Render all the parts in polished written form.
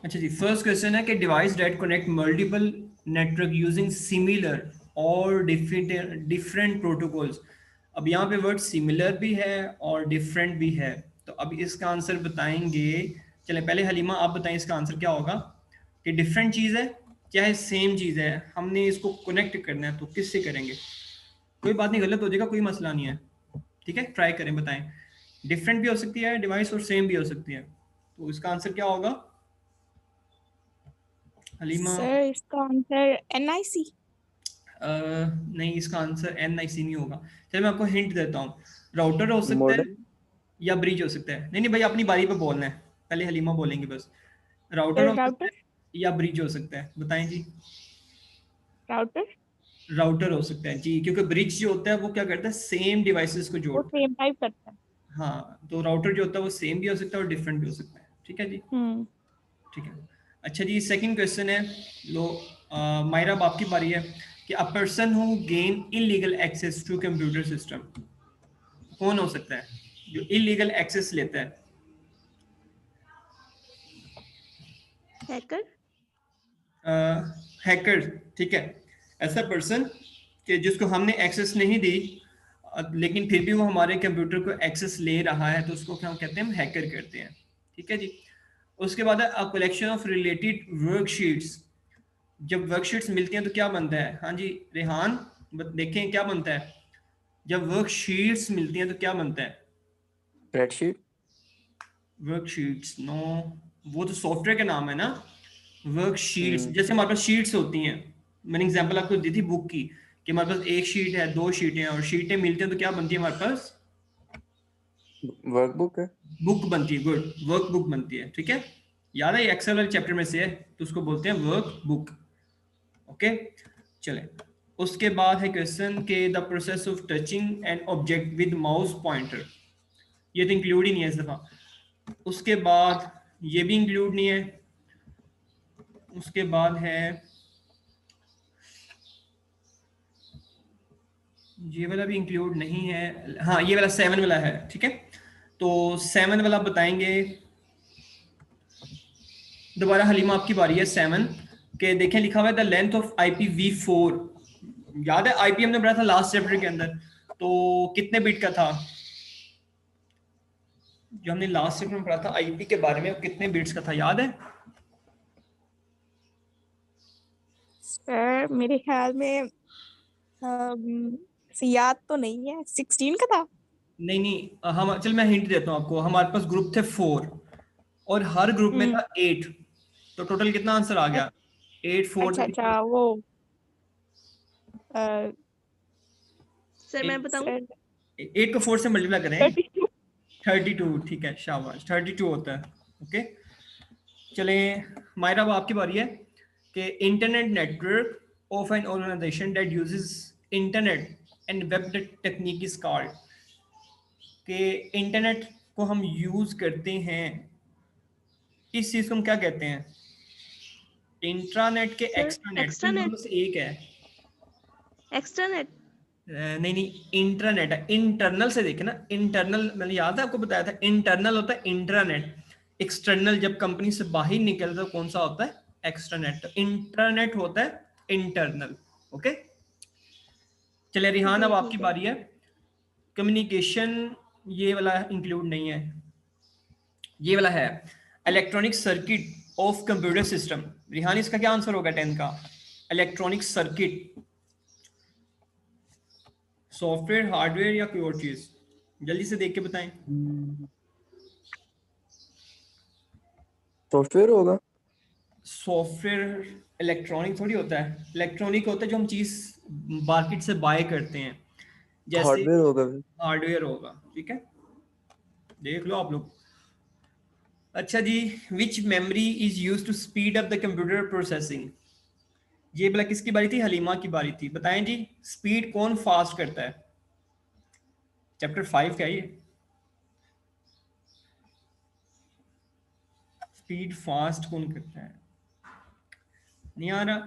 अच्छा जी, first question है कि device that connect multiple network using similar और डिफरेंट प्रोटोकॉल्स। अब यहाँ पे वर्ड सिमिलर भी है और डिफरेंट भी है, तो अब इसका आंसर बताएंगे। चलें पहले हलीमा आप बताएं इसका आंसर क्या होगा, कि डिफरेंट चीज़ है चाहे सेम चीज़ है, हमने इसको कनेक्ट करना है तो किससे करेंगे। कोई बात नहीं, गलत हो जाएगा, कोई मसला नहीं है, ठीक है, ट्राई करें, बताएं। डिफरेंट भी हो सकती है डिवाइस और सेम भी हो सकती है, तो इसका आंसर क्या होगा हलीमा। सर इसका आंसर NIC। नहीं, इसका आंसर NIC नहीं होगा। चलिए मैं आपको हिंट देता हूँ, राउटर हो सकता है मॉडर्न। या ब्रिज हो सकता है। नहीं नहीं भाई, अपनी बारी पे बोलना है, पहले हलीमा बोलेंगे बस। राउटर सर हो सकता राउटर। है या ब्रिज हो सकता है, बताएं जी। राउटर। राउटर हो सकता है जी, क्योंकि ब्रिज जो होता है वो क्या करता है, सेम डिवाइसेस को वो जोड़ता है। सेम टाइप करता है। हाँ, तो राउटर जो होता है वो सेम भी हो सकता है और डिफरेंट भी हो सकता है, ठीक है जी। हम्म। ठीक है। अच्छा जी, सेकंड क्वेश्चन है, लो मायरा अब आपकी बारी है, कि a person who gain illegal access to computer system, कौन हो सकता है जो इलीगल एक्सेस लेता है। हैकर। हैकर, ठीक है। ऐसा पर्सन कि जिसको हमने एक्सेस नहीं दी, लेकिन फिर भी वो हमारे कंप्यूटर को एक्सेस ले रहा है, तो उसको क्या कहते हैं, हम हैकर कहते हैं, ठीक है जी। उसके बाद है a collection of related worksheets. जब वर्कशीट्स मिलती हैं तो क्या बनता है, हाँ जी रेहान देखें क्या बनता है, जब वर्कशीट्स मिलती हैं तो क्या बनता है। स्प्रेडशीट। वर्कशीट्स नो, वो तो सॉफ्टवेयर का नाम है ना। वर्कशीट्स हम्म। जैसे हमारे पास शीट्स होती हैं, मैंने एग्जांपल आपको दी थी बुक की, कि हमारे पास एक शीट है, दो शीटें हैं, और शीटें मिलती हैं तो क्या बनती है हमारे पास, वर्कबुक है। बुक बनती है, गुड, वर्क बुक बनती है, ठीक है। याद है, ये एक्सेल वाले चैप्टर में से है, तो उसको बोलते हैं वर्क बुक, ओके। चले, उसके बाद है क्वेश्चन के the process of touching an object with mouse pointer, ये तो इंक्लूड ही नहीं है इस दफा। उसके बाद ये भी इंक्लूड नहीं है। उसके बाद है ये वाला भी इंक्लूड नहीं है, हाँ ये वाला 7 वाला है, ठीक है। तो 7 वाला बताएंगे दोबारा, हलीमा आपकी बारी है। 7 के देखें, लिखा हुआ है द लेंथ ऑफ IPv4, याद है IP हमने पढ़ा था लास्ट चैप्टर के अंदर, तो कितने बिट का था, जो हमने लास्ट चैप्टर में पढ़ा था IP के बारे में, वो कितने बिट्स का था, याद है। सर मेरे ख्याल में याद तो नहीं है, 16 का था। नहीं नहीं, हम चल मैं हिंट देता हूँ आपको, हमारे पास ग्रुप थे 4 और हर ग्रुप में हम्म। था 8, तो टोटल कितना आंसर आ अ- गया, 8 4 अच्छा अच्छा, वो अ, सर मैं बताऊं। सर 8 को 4 से मल्टीप्लाई करें, 32। 32, ठीक है, शाबाश, 32 होता है, ओके। चलें मायरा, अब आपकी बारी है, कि internet network of an organisation that uses internet and web technique is called, कि इंटरनेट को हम यूज करते हैं, इस चीज को हम क्या कहते हैं, इंट्रानेट के सर एक्स्ट्रानेट, इन दोनों एक्स्ट्रानेट। में से एक है। एक्स्ट्रानेट। नहीं नहीं, इंट्रानेट है, इंटरनल से देखे ना, इंटरनल मैंने याद है आपको बताया था, इंटरनल होता है इंट्रानेट, एक्सटर्नल जब कंपनी से बाहर निकलता है तो कौन सा होता है, एक्स्ट्रानेट, तो इंटरनेट होता है इंटरनल, ओके। चलिए रिहान अब जी आपकी ठीक है। बारी है। कम्युनिकेशन, ये वाला इंक्लूड नहीं है, ये वाला है electronic circuit of computer system. Rihan इसका क्या आंसर होगा 10 का, इलेक्ट्रॉनिक सर्किट, सॉफ्टवेयर हार्डवेयर या कोई और चीज, जल्दी से देख के बताएं। सॉफ्टवेयर होगा। सॉफ्टवेयर इलेक्ट्रॉनिक थोड़ी होता है, इलेक्ट्रॉनिक होता है जो हम चीज मार्केट से बाय करते हैं, जैसे हार्डवेयर होगा। हार्डवेयर होगा, ठीक है, देख लो आप लोग। अच्छा जी, which memory is use to speed up the computer processing, ये बोला किसकी बारी थी, हलीमा की बारी थी, बताएं जी, स्पीड कौन फास्ट करता है, चैप्टर 5 का ये, स्पीड फास्ट कौन करता है, नहीं आ रहा।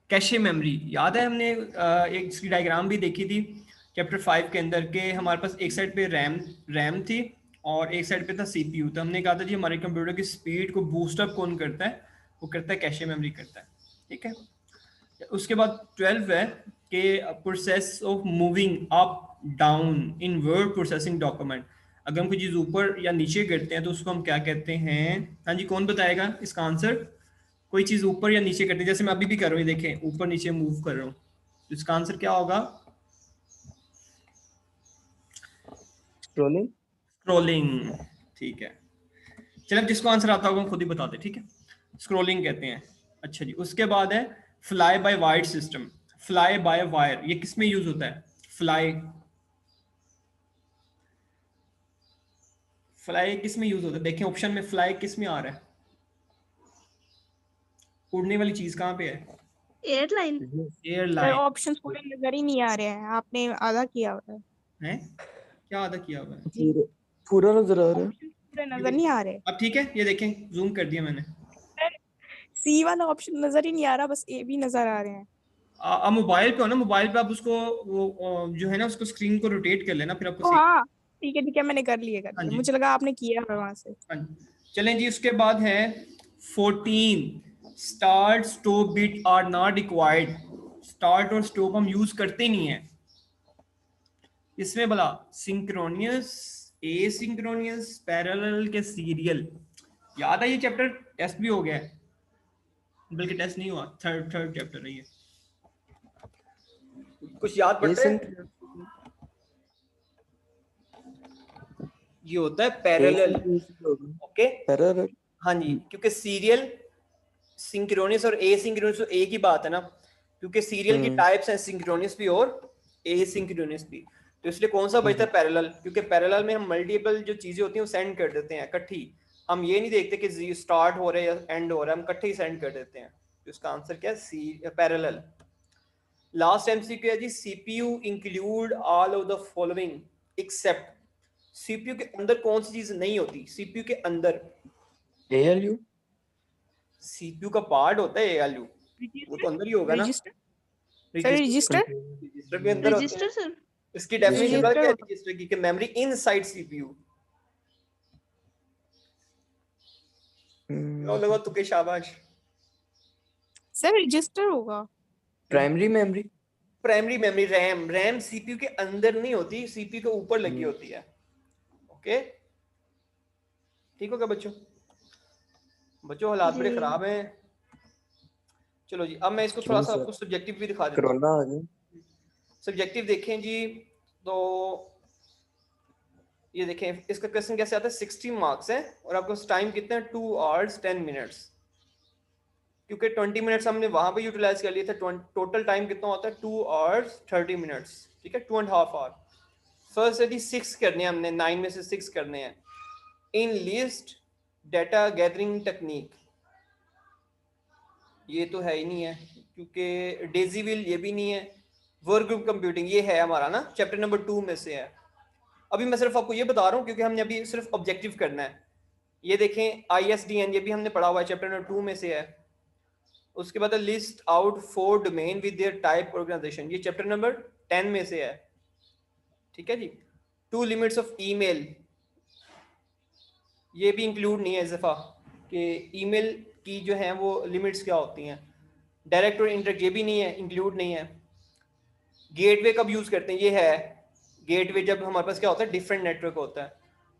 कैशे मेमोरी, याद है हमने एक इसकी डायग्राम भी देखी थी चैप्टर 5 के अंदर, के हमारे पास एक साइड पे रैम रैम थी और एक साइड पे था CPU, तो हमने कहा था जी हमारे कंप्यूटर की स्पीड को बूस्ट अप कौन करता है, वो करता है कैशे मेमोरी करता है, ठीक है। उसके बाद 12 है कि process of moving up down in word processing document. अगर हम कोई चीज़ ऊपर या नीचे करते हैं तो उसको हम क्या कहते हैं? हाँ जी, कौन बताएगा इसका आंसर? कोई चीज़ ऊपर या नीचे करते हैं, जैसे मैं अभी भी कर रहा हूँ, देखें ऊपर नीचे मूव कर रहा हूँ, तो इसका आंसर क्या होगा? स्क्रॉलिंग। स्क्रॉलिंग, ठीक है। चलो जिसको आंसर आता होगा हम खुद ही बता दे, ठीक है। स्क्रॉलिंग कहते हैं। अच्छा जी, उसके बाद है fly by wire system. Fly by wire ये किस में यूज होता है? फ्लाई फ्लाई किस में यूज होता है? देखें ऑप्शन में फ्लाई किस में आ रहा है? उड़ने वाली चीज कहाँ पे है? एयरलाइन। सर एयरलाइन ऑप्शंस पूरे नजर ही नहीं आ रहे हैं, आपने आधा किया हुआ है है। क्या आधा किया हुआ है? जी। पूरा नजर आ रहा है। ऑप्शंस पूरे नजर नहीं आ रहे अब ठीक है, ये देखें जूम कर दिया मैंने। सर। सी वाला ऑप्शन नजर ही नहीं आ रहा, बस ए भी नजर आ रहे हैं। आप मोबाइल पे हो ना, मोबाइल पे आप उसको वो जो है ना उसको स्क्रीन को रोटेट कर लेना, फिर आपको ओ सही। हाँ, ठीक है, मैंने कर हाँ लिया, जी, मुझे लगा आपने किया है वहां से। हाँ जी। चलें जी, उसके बाद है 14 start stop bit are not required. Start और स्टॉप हम यूज करते नहीं है इसमें, भला सिंक्रोनियस, एसिंक्रोनियस, पैरेलल के सीरियल। याद है ये चैप्टर टेस्ट भी हो गया है, बल्कि टेस्ट नहीं हुआ, थर्ड चैप्टर है ये। कुछ याद पड़ता है? ये होता है पैरेलल, ओके। पैरेलल। हाँ जी, क्योंकि सीरियल, सिंक्रोनियस और एसिंक्रोनियस तो एक ही बात है ना, क्योंकि सीरियल की टाइप्स हैं सिंक्रोनियस भी और एसिंक्रोनियस भी। तो इसलिए कौन सा बचता है? पैरेलल, क्योंकि पैरेलल में हम मल्टीपल जो चीजें होती हैं वो सेंड कर देते हैं इकट्ठी। हम ये नहीं देखते कि स्टार्ट हो रहा है या एंड हो रहा है, हम इकट्ठे ही सेंड कर देते हैं। तो इसका आंसर क्या है? पैरेलल। लास्ट एमसीक्यू है जी, CPU include all of the following except. CPU के अंदर कौन सी चीज नहीं होती? सीपीयू के अंदर एएलयू। सीपीयू का पार्ट होता है एएलयू, वो तो अंदर ही होगा ना। रजिस्टर सर, रजिस्टर रजिस्टर भी अंदर होते हैं। Register sir. इसकी डेफिनेशन पता रजिस्टर क्या है होता रजिस्टर की? कि मेमोरी इनसाइड सीपीयू। लगा तुके, शाबाश। सर, रजिस्टर होगा। Primary memory. Primary memory RAM CPU के अंदर नहीं होती, सीपीयू के ऊपर लगी होती है, ओके। ठीक हो गया बच्चों? बच्चों हालात बड़े जी। खराब हैं। चलो जी, अब मैं इसको थोड़ा सा आपको सब्जेक्टिव भी दिखा देता हूँ। कोरोना आ गया। सब्जेक्टिव देखें जी, तो ये देखें इसका क्वेश्चन कैसे आता है। 60 मार्क्स है और आपको टाइम कितना है? 2 hours 10 minutes। क्योंकि 20 मिनट्स हमने वहां पे यूटिलाइज कर लिए थे, टोटल टाइम कितना होता है? 2 hours 30 minutes, ठीक है, 2.5 hour। फर्स्ट यदि 6 करने हैं हमने, 9 में से 6 करने हैं। In list data gathering technique, ये तो है ही नहीं है, क्योंकि डेजी विल ये भी नहीं है। वर्क ग्रुप कंप्यूटिंग ये है हमारा ना, चैप्टर नंबर 2 में से है। अभी मैं सिर्फ आपको ये बता रहा हूँ क्योंकि हमने अभी सिर्फ ऑब्जेक्टिव करना है। ये देखें ISDN, ये भी हमने पढ़ा हुआ है, चैप्टर नंबर 2 में से है। उसके बाद list out 4 domain with their type organisation, ये चैप्टर नंबर 10 में से है, ठीक है जी। 2 लिमिट्स ऑफ ईमेल, ये भी इंक्लूड नहीं है इस दफा कि ईमेल की जो है वो लिमिट्स क्या होती हैं। डायरेक्ट और इनडायरेक्ट ये भी नहीं है, इंक्लूड नहीं है। गेटवे कब यूज करते हैं? ये है गेटवे जब हमारे पास क्या होता है? डिफरेंट नेटवर्क होता है।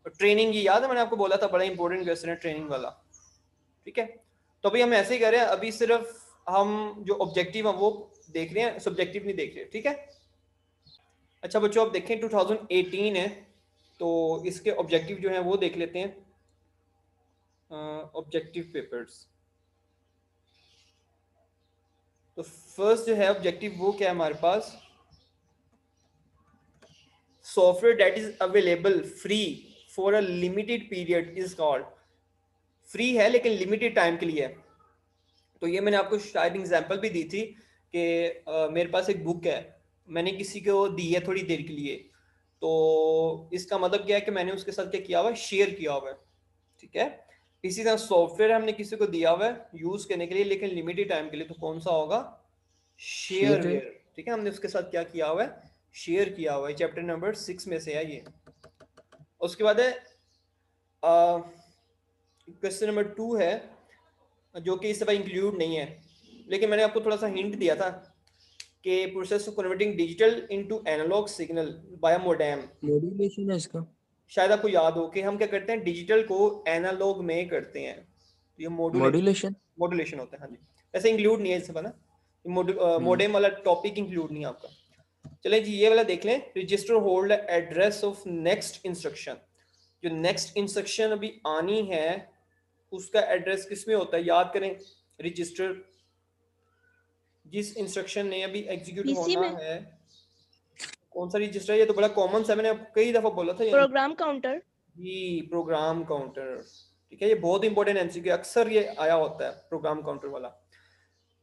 और ट्रेनिंग, ये याद है मैंने आपको बोला था, बड़ा इंपॉर्टेंट क्वेश्चन है ट्रेनिंग वाला, ठीक है। तो अभी हम ऐसे ही कर रहे हैं, अभी सिर्फ हम जो ऑब्जेक्टिव है वो देख रहे हैं, सब्जेक्टिव नहीं देख रहे, ठीक है। अच्छा बच्चों, आप देखें 2018 है, तो इसके ऑब्जेक्टिव जो हैं वो देख लेते हैं। ऑब्जेक्टिव पेपर्स, तो फर्स्ट जो है ऑब्जेक्टिव वो क्या है हमारे पास? Software that is available free for a limited period is called. Free है लेकिन लिमिटेड टाइम के लिए है। तो ये मैंने आपको शायद एग्जांपल भी दी थी कि मेरे पास एक बुक है, मैंने किसी को दी है थोड़ी देर के लिए, तो इसका मतलब क्या है कि मैंने उसके साथ क्या किया हुआ है? शेयर किया हुआ है, ठीक है। इसी तरह सॉफ्टवेयर हमने किसी को दिया हुआ है यूज करने के लिए लेकिन लिमिटेड टाइम के लिए, तो कौन सा होगा? शेयरवेयर, ठीक है। हमने उसके साथ क्या किया हुआ है? शेयर किया हुआ है। चैप्टर नंबर 6 में से है ये। उसके बाद है क्वेश्चन नंबर 2 है जो कि इस दफा इंक्लूड नहीं है, लेकिन मैंने आपको थोड़ा सा हिंट दिया था कि process of converting digital into analog signal by modem. Modulation है इसका। शायद आपको याद हो कि हम क्या करते हैं, डिजिटल को एनालॉग में करते हैं, तो ये मॉड्यूलेशन। मॉड्यूलेशन होता है। हाँ जी, ऐसे इंक्लूड नहीं है इस दफा ना, हम्म। मोडेम वाला टॉपिक इंक्लूड नहीं है आपका। चलें जी, ये वाला देख लें, register hold address of next instruction. जो नेक्स्ट इंस्ट्रक्शन अभी आनी है उसका एड्रेस किस में होता है, याद करें। रजिस्टर, जिस इंस्ट्रक्शन ने अभी एग्जीक्यूट पीसी होना में है, कौन सा रजिस्टर है, ये तो बड़ा कॉमन सा, मैंने आपको कई दफा बोला था ये। Program counter. जी, प्रोग्राम काउंटर। ठीक है, ये बहुत इंपॉर्टेंट एमसीक्यू, अक्सर ये आया होता है प्रोग्राम काउंटर वाला।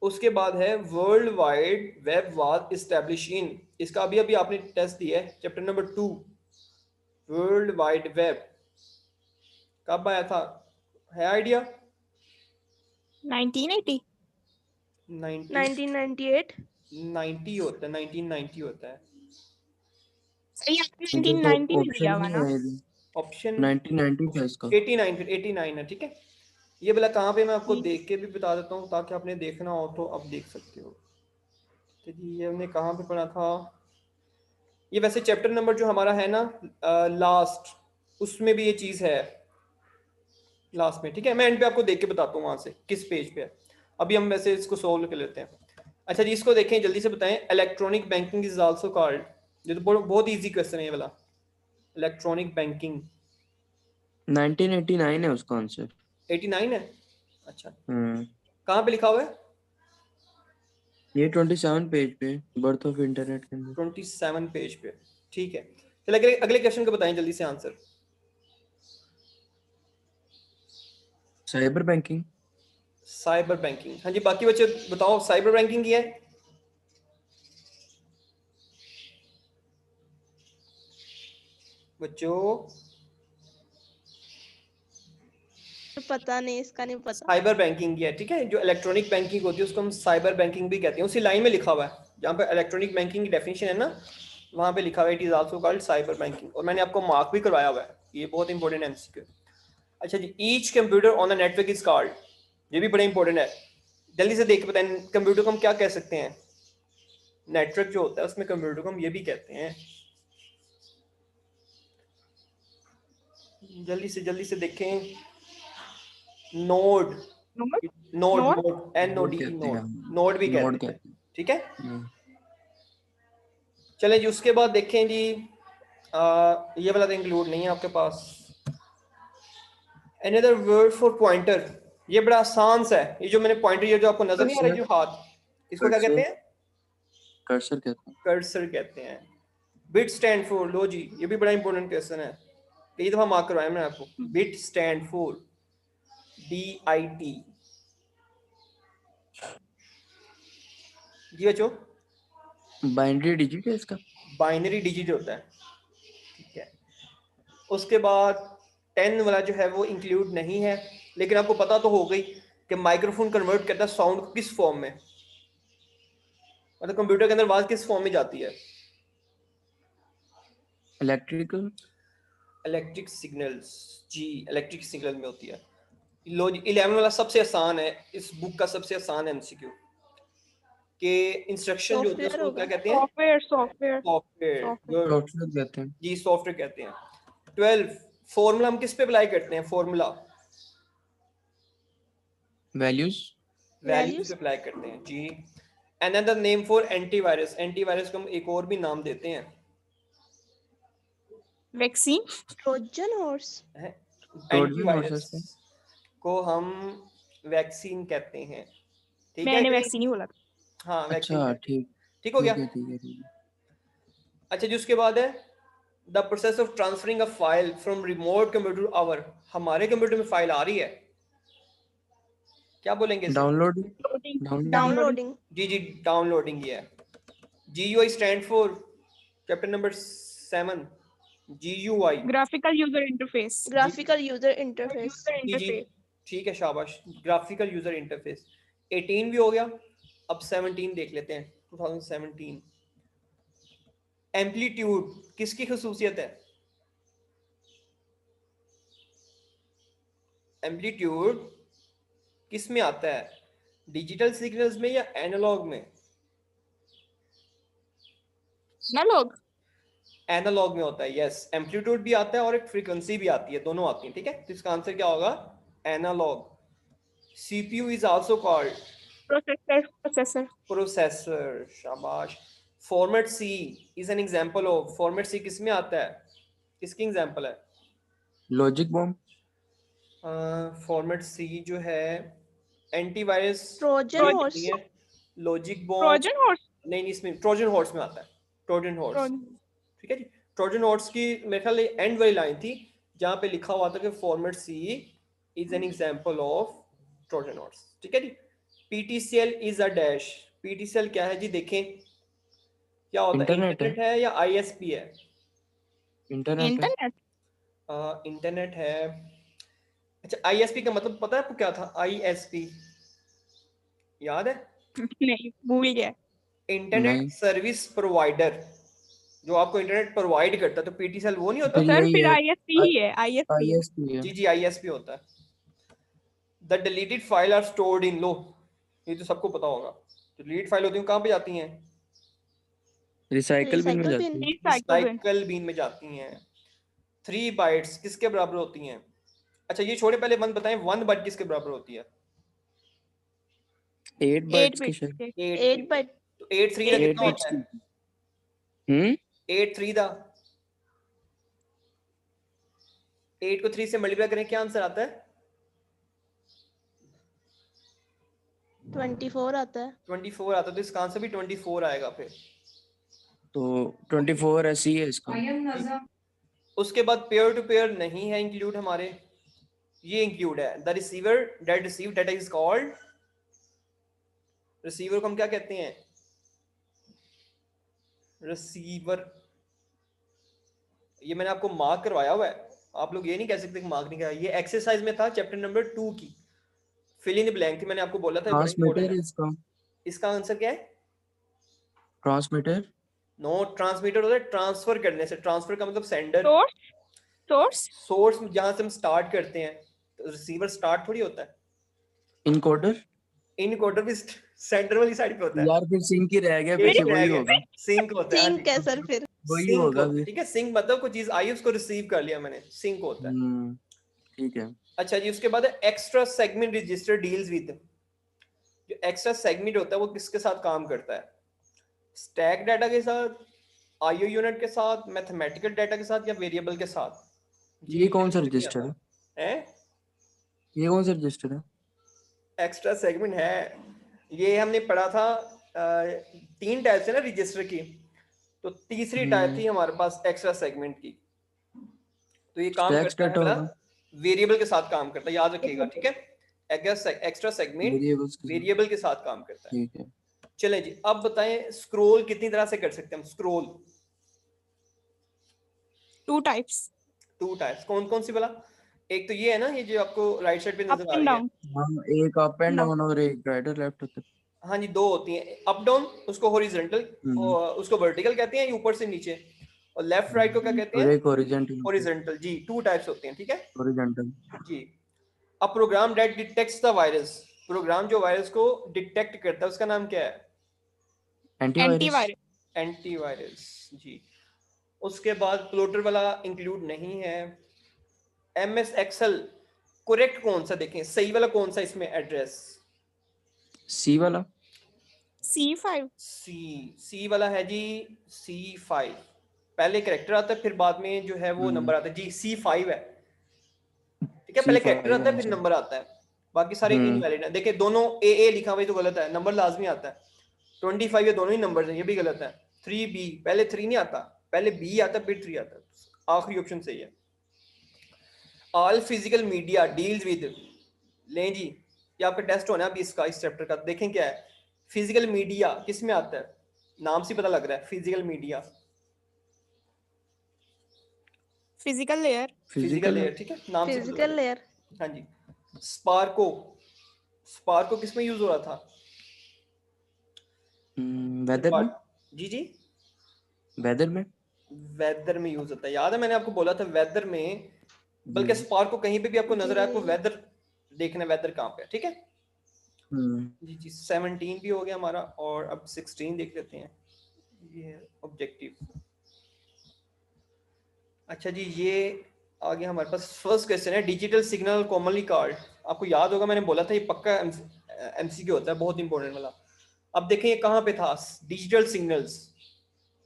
उसके बाद है world wide web was establish in, इसका अभी अभी आपने टेस्ट दिया है, chapter number 2। World wide web कब आया था, है आइडिया? 1980। 90 1998। 90 होता है, 1990 होता है सही आपने इधर तो 1990 में ऑप्शन दिया ही हुआ नहीं ना। है इधर। ऑप्शन। 1990 था इसका। 89, फिर 89 है, ठीक है। ये वाला कहाँ पे, मैं आपको ठीक। देख के भी बता देता हूँ ताकि आपने देखना हो तो आप देख सकते हो। तो जी ये हमने कहाँ पे पढ़ा था, ये वैसे चैप्टर नंबर जो हमारा है ना लास्ट, उसमें भी ये चीज़ है लास्ट में, ठीक है। मैं एंड पे आपको देख के बताता हूँ वहाँ से किस पेज पे है। अभी हम वैसे इसको सोल्व कर लेते हैं। अच्छा जी, इसको देखें, जल्दी से बताएं। Electronic banking is also called, ये तो बहुत ईजी क्वेश्चन है ये वाला। इलेक्ट्रॉनिक बैंकिंग 1989 है उसका आंसर। 89 है, अच्छा। हम्म। कहाँ पे लिखा हुआ है? ये 27 पेज पे, बर्थ ऑफ इंटरनेट के अंदर। 27 पेज पे, ठीक है। चलिए अगले अगले क्वेश्चन को बताएं जल्दी से answer. Cyber banking. Cyber banking, हाँ जी। बाकी बच्चे बताओ, साइबर बैंकिंग की है? बच्चों, पता नहीं, इसका नहीं पता। साइबर बैंकिंग की है, ठीक है। जो इलेक्ट्रॉनिक बैंकिंग होती है उसको हम साइबर बैंकिंग भी कहते हैं। उसी लाइन में लिखा हुआ है जहाँ पे इलेक्ट्रॉनिक बैंकिंग की डेफिनेशन है ना, वहाँ पे लिखा हुआ है it is also called cyber banking, और मैंने आपको मार्क भी करवाया हुआ है, ये बहुत इंपॉर्टेंट एमसीक्यू। अच्छा जी, each computer on the network is called, ये भी बड़ा इंपॉर्टेंट है। जल्दी से देख के बताएं, कंप्यूटर को हम क्या कह सकते हैं? नेटवर्क जो होता है उसमें कंप्यूटर को हम ये भी कहते हैं। जल्दी से देखें। Node, note. Node note. Node node NODE, कहते हैं। नोड, नोड भी नोड कहते हैं, कहते ठीक है। हैं। चलें जी, उसके बाद देखें जी, ये वाला तो इंक्लूड नहीं है आपके पास। अनदर वर्ड फॉर पॉइंटर, ये बड़ा आसान सा है। ये जो मैंने पॉइंटर, ये जो आपको नजर नहीं आ रहा है, जो हाथ, इसको क्या कहते कर्सर। हैं? कर्सर कहते हैं। कर्सर कहते हैं। बिट स्टैंड फॉर, लो जी, ये भी बड़ा इंपॉर्टेंट क्वेश्चन है, कई दफा मार्क करवाया मैंने आपको। Bit stand for, BIT। जी बच्चों, बाइनरी डिजिट है इसका। बाइनरी डिजिट होता है, ठीक है। उसके बाद 10 वाला जो है वो इंक्लूड नहीं है, लेकिन आपको पता तो हो गई कि माइक्रोफोन कन्वर्ट करता है साउंड को किस फॉर्म में, मतलब कंप्यूटर के अंदर आवाज किस फॉर्म में जाती है? इलेक्ट्रिकल। इलेक्ट्रिक सिग्नल्स, जी इलेक्ट्रिक सिग्नल में होती है। लो जी, 11 वाला सबसे आसान है, इस बुक का सबसे आसान एमसीक्यू, के इंस्ट्रक्शन जो होते हैं सॉफ्टवेयर उसको क्या होगा। कहते हैं? Software. Software. Software, software. Good. Software कहते हैं। जी सॉफ्टवेयर कहते हैं। 12, फॉर्मूला हम किस पे अप्लाई करते हैं? Formula values. वैल्यूज पे वैल्यूज। अप्लाई करते हैं जी। Another name for antivirus, antivirus को हम एक और भी नाम देते हैं, vaccine. Trojan horse. Trojan antivirus horses पे। को हम वैक्सीन कहते हैं, ठीक है मैंने कि नहीं? वैक्सीन ही बोला था। हाँ वैक्सीन अच्छा कहते हैं, ठीक। ठीक हो गया। ठीक है ठीक है ठीक है। अच्छा जी, उसके बाद है the process of transferring a file from remote computer to our, हमारे कंप्यूटर में फाइल आ रही है, क्या बोलेंगे इसे? Downloading. Loading. Downloading. Downloading. Downloading. जी डाउनलोडिंग ही है। GUI stand for, chapter number 7, GUI। Graphical user interface. जी ग्राफिकल यूजर इंटरफेस। यूजर जी इंटरफेस। ठीक है, शाबाश। ग्राफिकल यूजर इंटरफेस 18 भी हो गया। अब 17 देख लेते हैं, 2017। एम्पलीट्यूड किसकी खसूसियत है? एम्पलीट्यूड किस में आता है, डिजिटल सिग्नल्स में या एनालॉग में? एनालॉग। एनालॉग में होता है, यस। एम्पलीट्यूड भी आता है और एक फ्रीक्वेंसी भी आती है, दोनों आती है, ठीक है। तो इसका आंसर क्या होगा, analog. CPU is also called processor. Processor, शाबाश। Format C is an example of, format C किस में आता है, किसकी एग्जांपल है? Logic bomb. फॉर्मेट सी जो है एंटीवायरस ट्रोजन Trojan हॉर्स। नहीं है, लॉजिक बॉम्ब ट्रोजन हॉर्स। नहीं, इसमें ट्रोजन हॉर्स में आता है, ट्रोजन हॉर्स, ठीक है जी। ट्रोजन हॉर्स की मेरे ख्याल एंड वाली लाइन थी जहाँ पे लिखा हुआ था कि format C is an example of Trojan horse, ठीक है जी। PTCL is a dash, PTCL क्या है जी, देखें क्या होता है, इंटरनेट है। इंटरनेट है या आईएसपी है? इंटरनेट है। इंटरनेट। इंटरनेट है। अच्छा, आईएसपी का मतलब पता है आपको क्या था, आईएसपी याद है? नहीं, भूल गया। इंटरनेट नहीं, सर्विस प्रोवाइडर, जो आपको इंटरनेट प्रोवाइड करता है, तो पीटीसीएल वो नहीं होता? फिर सर यही फिर है। आईएसपी ही है, आईएसपी है। आईएसपी है। जी जी, आईएसपी होता है। The deleted file are stored in, लो ये तो सबको पता होगा। तो डिलीट फाइल होती हैं कहाँ पे जाती हैं, रिसाइकल बिन में रिसाइकल जाती बिन। है। Recycle bin. रिसाइकल बीन में जाती हैं। 3 बाइट्स किसके बराबर होती हैं? अच्छा ये छोड़े, पहले वन बताएं, 1 बाइट किसके बराबर होती है? 8 8 बाइट्स के बिट शायद। के। 8 8 बाइट। तो 8 3 का 8 कितना 8 बिट। बिट्स होता है? की। 8 3 का, 8 को 3 से मल्टीप्लाई करें क्या आंसर आता है? 24 आता है। 24 आता है, तो इसका आंसर भी 24 आएगा फिर। तो 24 ऐसी है इसका। उसके बाद पेयर टू पेयर नहीं है इंक्लूड हमारे, ये इंक्लूड है। The receiver that receive data is called, receiver को हम क्या कहते हैं, रिसीवर। ये मैंने आपको मार्क करवाया हुआ है, आप लोग ये नहीं कह सकते कि मार्क नहीं कराया। ये एक्सरसाइज में था चैप्टर नंबर 2 की, फिल इन द ब्लैंक थी, मैंने आपको बोला था, बड़ा इंपॉर्टेंट ट्रांसमीटर है। इसका। इसका आंसर क्या है? ट्रांसमीटर। नो, ट्रांसमीटर होता है ट्रांसफर करने से, ट्रांसफर का मतलब सेंडर। सोर्स। सोर्स। सोर्स जहां से हम स्टार्ट करते हैं, तो रिसीवर स्टार्ट थोड़ी होता है। इनकोडर। इनकोडर भी सेंटर वाली साइड पे होता है। यार फिर सिंक ही रह गया, एक पीछे ही रह वही गया, होगा। सिंक होता है, हाँ सिंक है जी, सर फिर। वही सिंक होगा होता है, फिर। ठीक है। सिंक मतलब कोई चीज आई उसको रिसीव कर लिया मैंने, सिंक होता है। ठीक है। अच्छा जी, उसके बाद extra segment register deals with, जो एक्स्ट्रा सेगमेंट होता है वो किसके साथ काम करता है? स्टैक डाटा के साथ, आईओ यूनिट के साथ, मैथमेटिकल डाटा के साथ, या वेरिएबल के साथ? जी ये कौन सा नहीं रजिस्टर आता है? है, ये कौन सा रजिस्टर है? एक्स्ट्रा सेगमेंट है, ये हमने पढ़ा था। 3 टाइप्स है ना रजिस्टर की, तो तीसरी टाइप थी हमारे पास एक्स्ट्रा सेगमेंट की। तो ये काम स्टैक करता है डाटा हमारा होगा। वेरिएबल के साथ काम करता है, याद रखिएगा, ठीक है। एक्स्ट्रा सेगमेंट वेरिएबल्स के साथ। वेरिएबल के साथ काम करता है। ठीक है। चलें जी, अब बताएं स्क्रॉल कितनी तरह से कर सकते हैं हम, स्क्रॉल 2 टाइप्स। 2 टाइप्स, कौन कौन सी वाला? एक तो ये है ना, ये जो आपको राइट साइड पे अप नजर आ एंड रही है। डाउन। हाँ, एक अप एंड डाउन और एक राइट और लेफ्ट होता हाँ जी, 2 होती हैं। अप डाउन उसको हॉरिजॉन्टल, है। उसको वर्टिकल कहते हैं, ऊपर से नीचे। और लेफ्ट राइट को क्या कहते और हैं? एक हॉरिजॉन्टल। हॉरिजॉन्टल जी, 2 टाइप्स होते हैं, ठीक है हॉरिजॉन्टल। जी। अब program that detects the virus, program जो वायरस को डिटेक्ट करता है उसका नाम क्या है? एंटीवायरस। एंटीवायरस। एंटीवायरस जी। उसके बाद प्लोटर वाला इंक्लूड नहीं है। एमएस एक्सेल करेक्ट कौन सा, देखें सही वाला कौन सा इसमें एड्रेस? सी वाला। C5। सी वाला है जी, C5। पहले करेक्टर आता है, फिर बाद में जो है वो नंबर आता है जी, C5 है, ठीक है। पहले करेक्टर C5 आता है, फिर आंसर। नंबर आता है, बाकी सारे इनवैलिड है। देखिए दोनों ए लिखा हुआ है तो गलत है, नंबर लाजमी आता है। 25 ये दोनों ही नंबर हैं, ये भी गलत है। 3B, पहले 3 नहीं आता, पहले B आता फिर 3 आता है, आखिरी ऑप्शन सही है। All physical media deals with, लें जी ये आपका टेस्ट होना है अभी इसका, इस चैप्टर का, देखें क्या है। फिजिकल मीडिया किस में आता है, नाम से पता लग रहा है, physical media, physical layer. Physical physical. Layer, ठीक है, नाम से पता लग फिजिकल रहा है। लेयर। हाँ जी। स्पार्को, स्पार्को किस में यूज हो रहा था? वेदर में। जी जी, वेदर में। वेदर में यूज होता है, याद है मैंने आपको बोला था वेदर में। बल्कि स्पार्क को कहीं पे भी आपको नजर आए, आपको वेदर देखना है, वेदर कहाँ पे है, ठीक है। जी जी 17 भी हो गया हमारा, और अब 16 देख लेते हैं। ये ऑब्जेक्टिव। अच्छा जी, ये आ गया हमारे पास। फर्स्ट क्वेश्चन है, डिजिटल सिग्नल कॉमनली कॉल्ड। आपको याद होगा मैंने बोला था ये पक्का एमसीक्यू होता है, बहुत इंपॉर्टेंट वाला। अब देखें ये कहाँ पे था। डिजिटल सिग्नल्स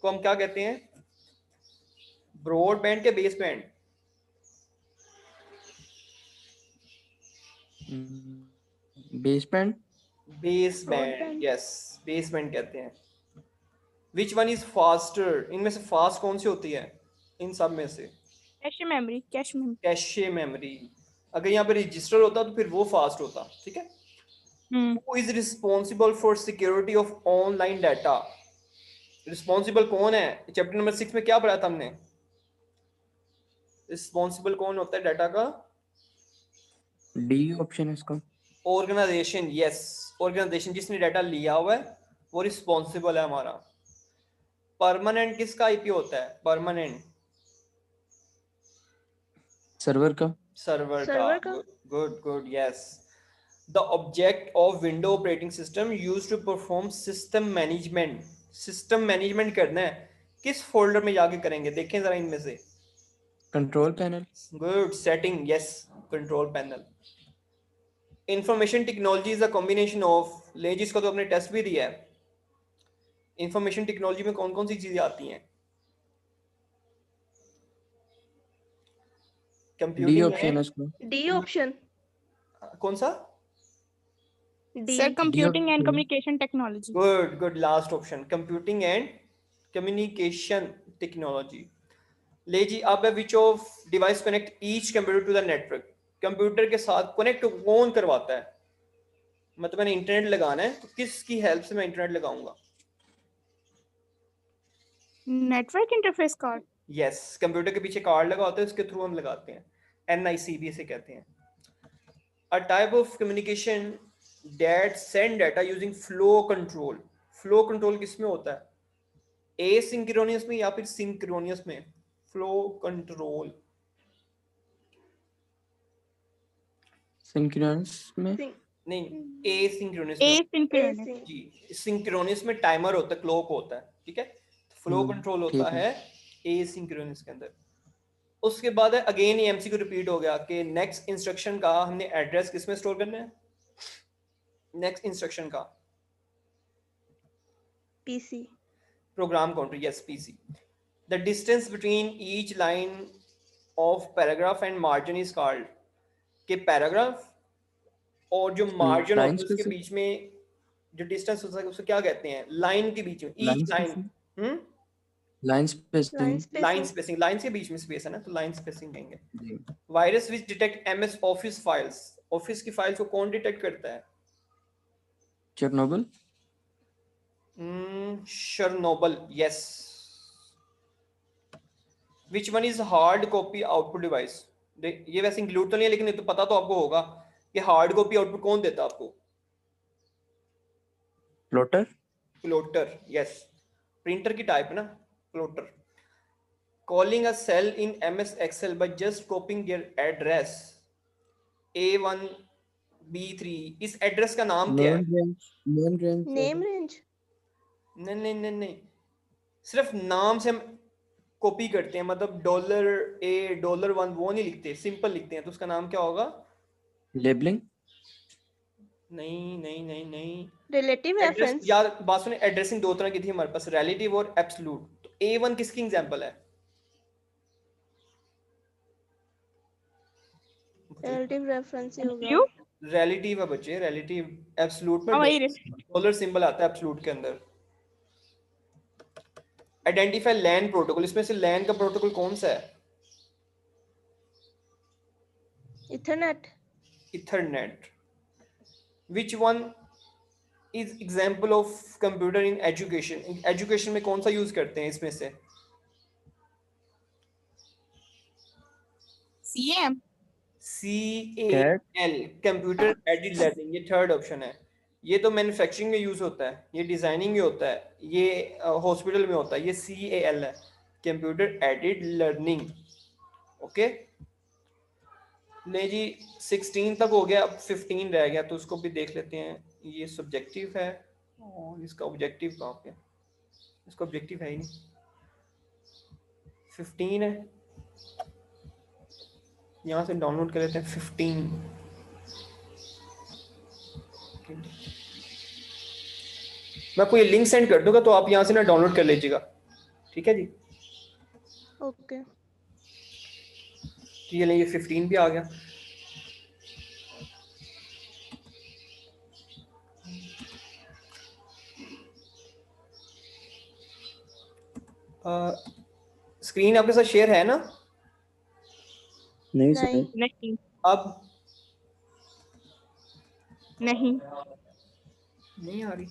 को हम क्या कहते हैं, ब्रॉडबैंड के base band? Baseband. Base band, Broadband. Yes, base band कहते हैं। विच वन इज फास्टर? इनमें से फास्ट कौन सी होती है इन सब में से? Cache memory, cache memory. Cache memory. अगर यहाँ पे रजिस्टर होता तो फिर वो फास्ट होता, ठीक है। Who is responsible for security of online data? Responsible कौन है? चैप्टर नंबर 6 में क्या पढ़ा था हमने? रिस्पॉन्सिबल कौन होता है डाटा का? डी ऑप्शन है इसका। ऑर्गेनाइजेशन, यस, ऑर्गेनाइजेशन जिसने डाटा लिया हुआ है वो रिस्पॉन्सिबल है हमारा। परमानेंट किसका आईपी होता है? परमानेंट सर्वर का। सर्वर का। Server का? Good good, yes. The object of window operating system used to perform system management. System management करना है, किस फोल्डर में जाके करेंगे? देखें जरा इनमें से। Control panel. Good, setting, yes, control panel. Information technology is a combination of, ले जिसका तो आपने टेस्ट भी दिया है। इंफॉर्मेशन टेक्नोलॉजी में कौन कौन सी चीजें आती हैं? डी कंप्यूटिंग ऑप्शन है इसका। D option. कौन सा? D. Sir computing and option. Communication technology. Good good, last option, computing and communication technology. ले जी, अब which of device connect each computer to the network? Computer के साथ कनेक्ट कौन करवाता है? मतलब मैंने इंटरनेट लगाना है तो किसकी हेल्प से मैं इंटरनेट लगाऊंगा? Network interface card. Yes, computer के पीछे कार्ड लगा होता है, उसके थ्रू हम लगाते हैं। एनआईसीबी इसे कहते हैं। A type of communication that send data using flow control. Flow control किसमें होता है? एसिंक्रोनियस में या फिर सिंक्रोनियस में? फ्लो कंट्रोल सिंक्रोनस में। Sing. नहीं, एसिंक्रोनियस में। एसिंक्रोनस। Async. जी, सिंक्रोनियस में टाइमर होता है, क्लॉक होता है, ठीक है। फ्लो कंट्रोल होता ठीक है। है एसिंक्रोनियस के अंदर। उसके बाद है, अगेन ये एमसीक्यू रिपीट हो गया कि नेक्स्ट इंस्ट्रक्शन का हमने एड्रेस किस में स्टोर करना है? नेक्स्ट इंस्ट्रक्शन का PC. Program counter, yes, PC. The distance between each line of paragraph and margin is called. के पैराग्राफ और जो मार्जिन होता लाइन है उसके स्पेसिंग। बीच में जो डिस्टेंस होता है उसे क्या कहते हैं? लाइन के बीच में, line each line. Spacing. Hmm, line Line spacing. Line spacing. Spacing, line के बीच में स्पेस है ना, तो लाइन स्पेसिंग कहेंगे। जी। Virus which detect MS office files. Office की फाइल्स को कौन डिटेक्ट करता है? Chernobyl. Chernobyl, yes. Which one is hard copy output device? ये वैसे इंक्लूड तो नहीं है लेकिन ये तो पता तो आपको होगा कि हार्ड कॉपी आउटपुट कौन देता है आपको? प्लॉटर। Plotter, yes. प्रिंटर की टाइप है ना, प्लॉटर। Calling a cell in MS Excel by just copying their address A1 B3, इस एड्रेस का नाम क्या है? Name range. Name range. Name range. नहीं नहीं नहीं नहीं, सिर्फ नाम से हम कॉपी करते हैं, मतलब $A $1 वो नहीं लिखते, सिंपल लिखते हैं, तो उसका नाम क्या होगा? लेबलिंग। नहीं नहीं नहीं नहीं। Relative address, reference. यार बात सुने, एड्रेसिंग दो तरह की थी हमारे पास, रिलेटिव और एब्सोल्यूट। तो A1 किसकी एग्जांपल है? Relative reference ही होगा. क्यों? रिलेटिव है बच्चे, रिलेटिव। एब्सोल्यूट में हाँ वही डॉलर सिंबल आता है एब्सोल्यूट के अंदर। आइडेंटिफाई लैन प्रोटोकॉल, इसमें से लैन का प्रोटोकॉल कौन सा है? Ethernet. Ethernet. Which one is example of computer in education? Education में कौन सा यूज करते हैं इसमें से? CAM। CAL, computer aided learning, ये थर्ड ऑप्शन है। ये तो मैन्युफैक्चरिंग में यूज होता है, ये डिजाइनिंग में होता है, ये हॉस्पिटल में होता है। ये CAL है, कंप्यूटर एडेड लर्निंग। ओके, नहीं जी 16 तक हो गया, अब 15 रह गया, तो उसको भी देख लेते हैं। ये सब्जेक्टिव है और इसका ऑब्जेक्टिव कहाँ पे है? इसका ऑब्जेक्टिव है ही नहीं। 15 है, यहाँ से डाउनलोड कर लेते हैं 15। मैं आपको ये लिंक सेंड कर दूंगा, तो आप यहाँ से ना डाउनलोड कर लीजिएगा, ठीक है जी। ओके। तो ये 15 भी आ गया। स्क्रीन आपके साथ शेयर है ना? नहीं नहीं। सर। नहीं अब नहीं नहीं आ रही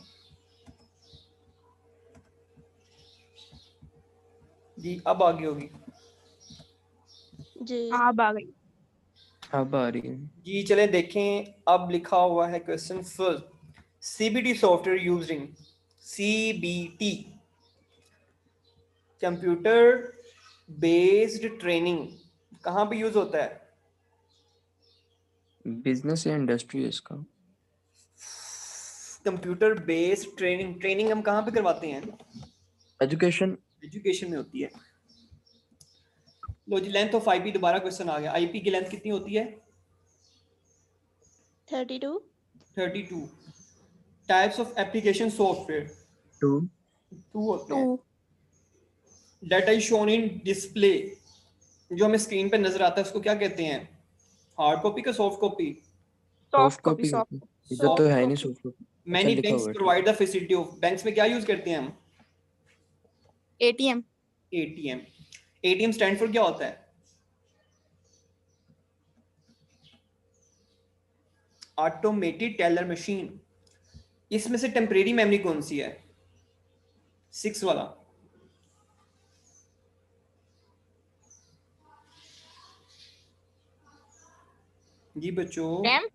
जी, अब आ गई होगी जी। अब आ गई। अब आ रही है। जी। चले देखें, अब लिखा हुआ है question first, CBT software using CBT computer based training कहाँ पे यूज होता है? बिजनेस या इंडस्ट्री है इसका? कंप्यूटर बेस्ड ट्रेनिंग, ट्रेनिंग हम कहाँ पे करवाते हैं? एजुकेशन। एजुकेशन में होती है। लो जी, लेंथ ऑफ आईपी, दोबारा क्वेश्चन आ गया। आईपी की लेंथ कितनी होती है? 32। 32। Types of application software 2। 2 होते 2 हैं। Data is shown in display, जो हमें स्क्रीन पे नजर आता है उसको क्या कहते हैं? हार्ड कॉपी का सॉफ्ट कॉपी? Soft copy. कहते हैं। इधर तो है नहीं सॉफ्ट कॉपी। अच्छा मैनी लिखा बैंक्स हुआ है। Provide the facility of, banks में क्या यूज करते हैं हम? ATM. ATM. ATM stand for क्या होता है? Automated teller machine. इसमें से टेम्परेरी मेमोरी कौन सी है? 6 वाला। जी बच्चों, रैम।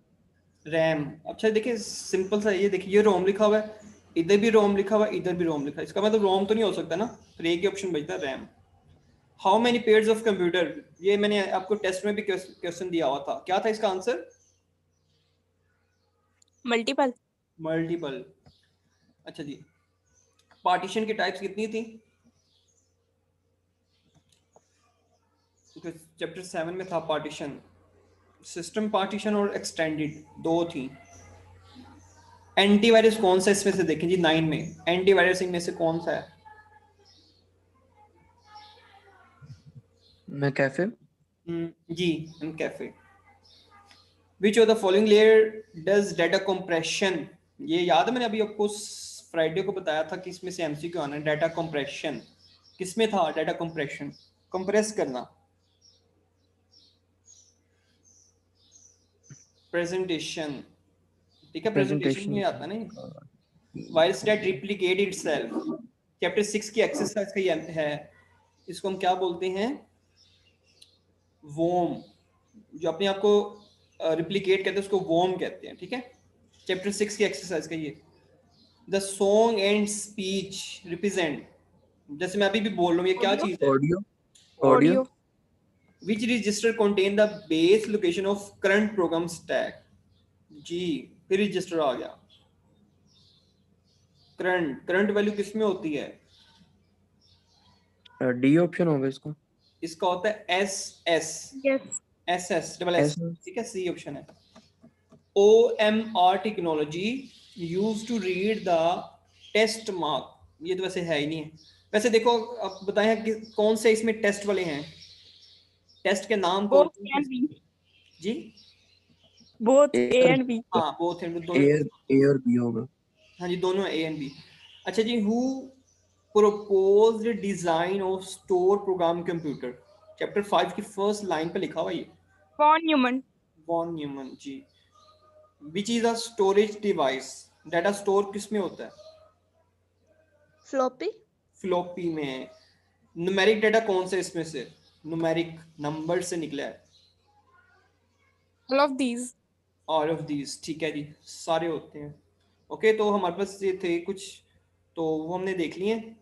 रैम। अच्छा देखिए सिंपल सा, ये देखिए ये रोम लिखा हुआ है, इधर भी रोम लिखा हुआ है, इधर भी रोम लिखा है, इसका मतलब रोम तो नहीं हो सकता ना, फिर एक ही ऑप्शन बचता है RAM. How many pairs of computer, ये मैंने आपको टेस्ट में भी क्वेश्चन दिया हुआ था, क्या था इसका आंसर? मल्टीपल। मल्टीपल। अच्छा जी, पार्टीशन की टाइप्स कितनी थी? चैप्टर 7 में था पार्टीशन, सिस्टम पार्टीशन और एक्सटेंडेड, 2 थी। एंटीवायरस कौन सा इसमें से देखें जी, 9 में एंटीवायरस इनमें से कौन सा है? मैं कैफे। जी, cafe. Which of the following layer does data compression, ये याद है मैंने अभी आपको फ्राइडे को बताया था कि इसमें से एमसीक्यू आना है। डाटा कंप्रेशन किसमें था? डाटा कंप्रेशन, कंप्रेस करना। प्रेजेंटेशन, ठीक है, प्रेजेंटेशन में आता नहीं। वाइल्स दैट रिप्लिकेट इटसेल्फ, चैप्टर 6 की एक्सरसाइज का ये है, इसको हम क्या बोलते हैं? वोम, जो अपने आप को रिप्लिकेट कहते हैं उसको वोम कहते हैं, ठीक है। चैप्टर 6 की एक्सरसाइज का ये, the song and speech represent, जैसे मैं अभी भी बोल रहा हूँ, ये क्या चीज है? Audio. Audio. Which register contain the base location of current program stack, जी फिर रजिस्टर आ गया। करंट, करंट वैल्यू किस में होती है? डी ऑप्शन होगा इसका। इसका होता है S S, yes. S S double S, SS ठीक है, सी ऑप्शन है। OMR technology use to read the test mark, ये तो वैसे है ही नहीं है। वैसे देखो आप बताएं कि कौन से इसमें टेस्ट वाले हैं, टेस्ट के नाम कौन बोथ से एंड बी। जी? बोथ ए A और एंड बी। हाँ बोथ हैं A दोनों। A और B होगा। हाँ जी, दोनों ए एंड बी। अच्छा जी, who proposed design of store program computer, chapter 5 की फर्स्ट लाइन पे लिखा हुआ ये, वॉन न्यूमन। वॉन न्यूमन जी। Which is a storage device, data store किस में होता है? फ्लॉपी। फ्लॉपी में। न्यूमेरिक डाटा कौन सा इसमें से? न्यूमेरिक नंबर से निकला है। All of these. All of these, ठीक है जी, सारे होते हैं। ओके, तो हमारे पास ये थे कुछ, तो वो हमने देख लिए।